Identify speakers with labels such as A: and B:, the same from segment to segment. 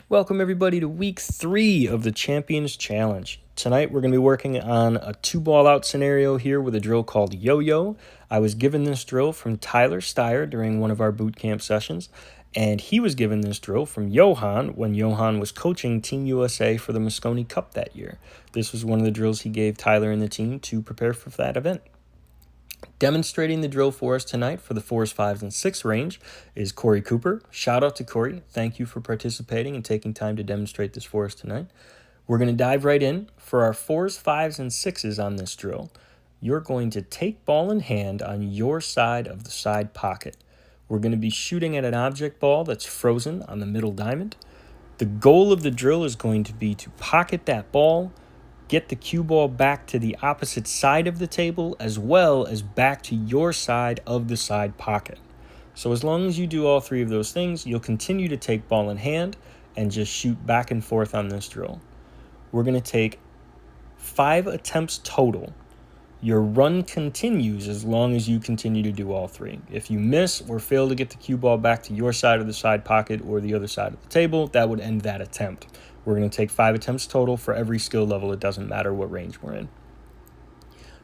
A: Welcome everybody to week 3 of the Champions Challenge. Tonight we're going to be working on a 2-ball out scenario here with a drill called Yo-Yo. I was given this drill from Tyler Steyer during one of our boot camp sessions, and he was given this drill from Johan when Johan was coaching Team USA for the Mosconi Cup that year. This was one of the drills he gave Tyler and the team to prepare for that event. Demonstrating the drill for us tonight for the 4s, 5s, and 6 range is Corey Cooper. Shout out to Corey. Thank you for participating and taking time to demonstrate this for us tonight. We're going to dive right in. For our 4s, 5s, and 6s on this drill, you're going to take ball in hand on your side of the side pocket. We're going to be shooting at an object ball that's frozen on the middle diamond. The goal of the drill is going to be to pocket that ball, get the cue ball back to the opposite side of the table as well as back to your side of the side pocket. So as long as you do all 3 of those things, you'll continue to take ball in hand and just shoot back and forth on this drill. We're going to take 5 attempts total. Your run continues as long as you continue to do all 3. If you miss or fail to get the cue ball back to your side of the side pocket or the other side of the table, that would end that attempt. We're going to take 5 attempts total for every skill level. It doesn't matter what range we're in.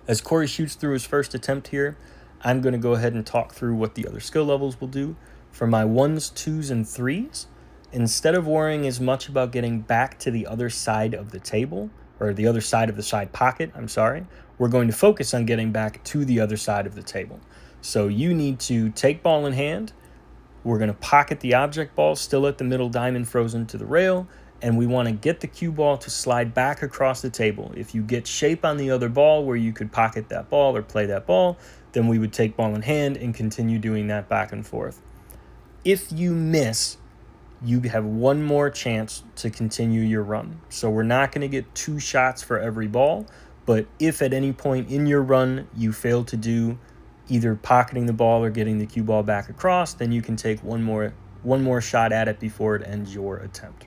A: As Corey shoots through his first attempt here, I'm going to go ahead and talk through what the other skill levels will do. For my 1s, 2s, and 3s, instead of worrying as much about getting back to the other side of the table, or the other side of the side pocket, we're going to focus on getting back to the other side of the table. So you need to take ball in hand. We're going to pocket the object ball still at the middle diamond frozen to the rail, and we want to get the cue ball to slide back across the table. If you get shape on the other ball where you could pocket that ball or play that ball, then we would take ball in hand and continue doing that back and forth. If you miss, you have one more chance to continue your run. So we're not going to get 2 shots for every ball, but if at any point in your run you fail to do either pocketing the ball or getting the cue ball back across, then you can take one more shot at it before it ends your attempt.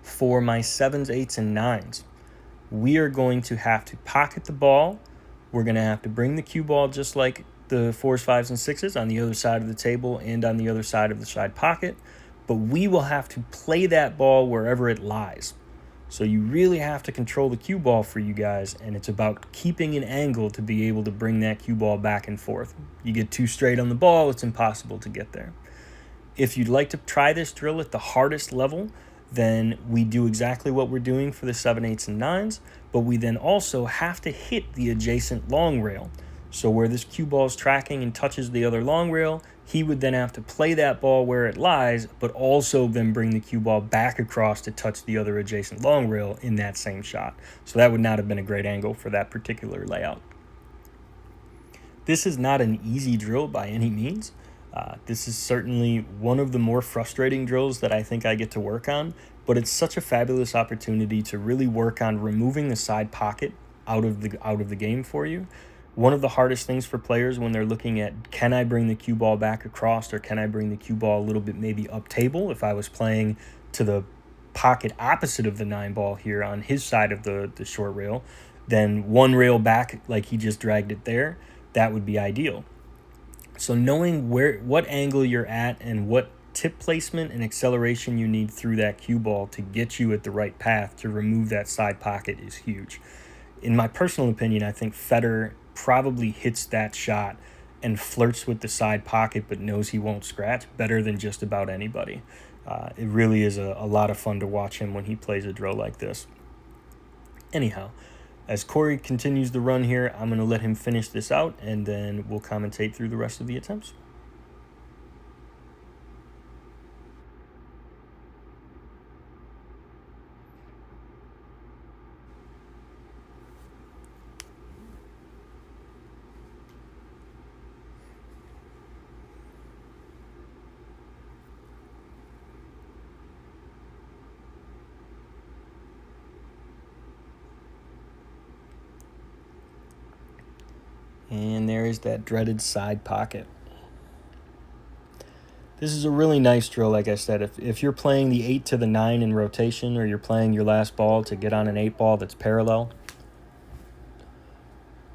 A: For my 7s, 8s, and 9s, we are going to have to pocket the ball. We're going to have to bring the cue ball just like the 4s, 5s, and 6s on the other side of the table and on the other side of the side pocket, but we will have to play that ball wherever it lies. So you really have to control the cue ball for you guys, and it's about keeping an angle to be able to bring that cue ball back and forth. You get too straight on the ball, it's impossible to get there. If you'd like to try this drill at the hardest level, then we do exactly what we're doing for the 7, 8s, and 9s, but we then also have to hit the adjacent long rail. So where this cue ball is tracking and touches the other long rail, he would then have to play that ball where it lies, but also then bring the cue ball back across to touch the other adjacent long rail in that same shot. So that would not have been a great angle for that particular layout. This is not an easy drill by any means. This is certainly one of the more frustrating drills that I think I get to work on, but it's such a fabulous opportunity to really work on removing the side pocket out of the game for you. One of the hardest things for players when they're looking at, can I bring the cue ball back across, or can I bring the cue ball a little bit maybe up table if I was playing to the pocket opposite of the 9 ball here on his side of the short rail, then one rail back like he just dragged it there, that would be ideal. So knowing what angle you're at and what tip placement and acceleration you need through that cue ball to get you at the right path to remove that side pocket is huge. In my personal opinion, I think Federer probably hits that shot and flirts with the side pocket but knows he won't scratch better than just about anybody. It really is a lot of fun to watch him when he plays a drill like this. Anyhow, as Corey continues the run here, I'm going to let him finish this out, and then we'll commentate through the rest of the attempts. And there is that dreaded side pocket. This is a really nice drill, like I said. If you're playing the 8 to the 9 in rotation, or you're playing your last ball to get on an 8 ball that's parallel,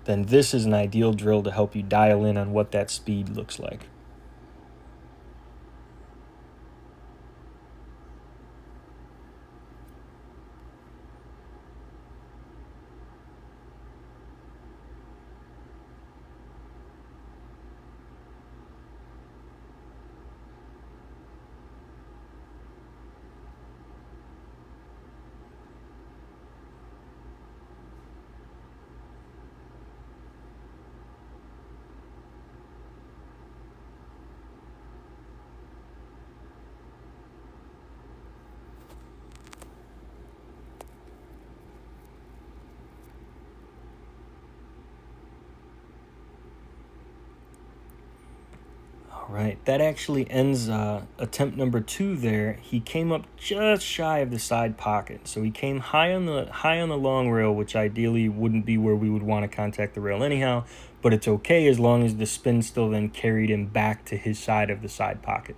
A: then this is an ideal drill to help you dial in on what that speed looks like. right, that actually ends attempt number 2 there. He came up just shy of the side pocket. So he came high on the long rail, which ideally wouldn't be where we would want to contact the rail anyhow, but it's okay as long as the spin still then carried him back to his side of the side pocket.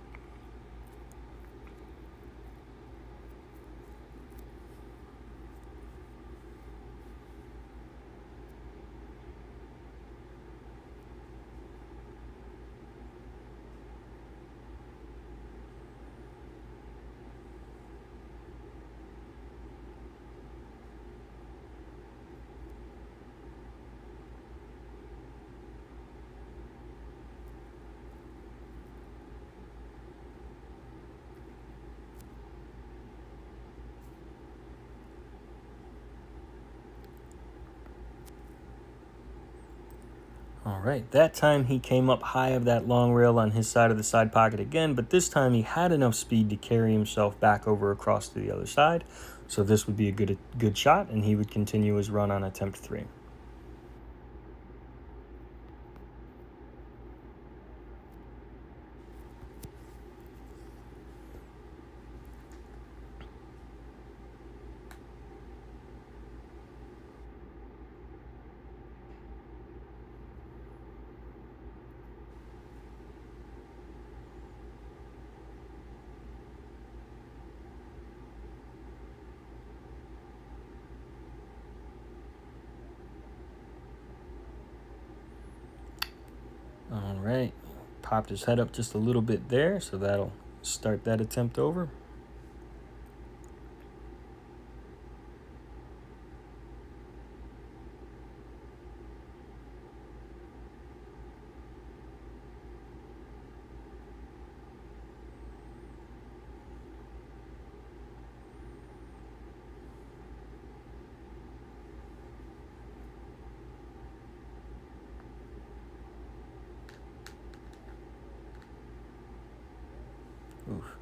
A: All right, that time he came up high of that long rail on his side of the side pocket again, but this time he had enough speed to carry himself back over across to the other side. So this would be a good shot, and he would continue his run on attempt 3. All right, popped his head up just a little bit there, so that'll start that attempt over. Oof.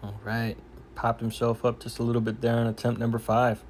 A: All right, popped himself up just a little bit there on attempt number 5.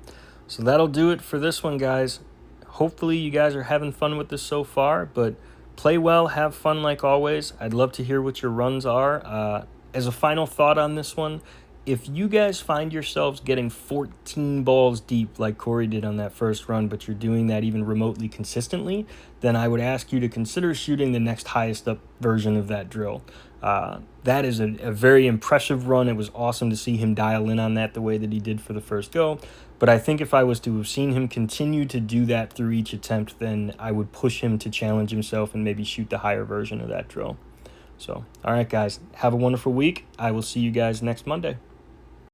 A: So that'll do it for this one, guys. Hopefully you guys are having fun with this so far, but play well, have fun like always. I'd love to hear what your runs are. As a final thought on this one, if you guys find yourselves getting 14 balls deep like Corey did on that first run, but you're doing that even remotely consistently, then I would ask you to consider shooting the next highest up version of that drill. That is a very impressive run. It was awesome to see him dial in on that the way that he did for the first go. But I think if I was to have seen him continue to do that through each attempt, then I would push him to challenge himself and maybe shoot the higher version of that drill. So, all right, guys, have a wonderful week. I will see you guys next Monday.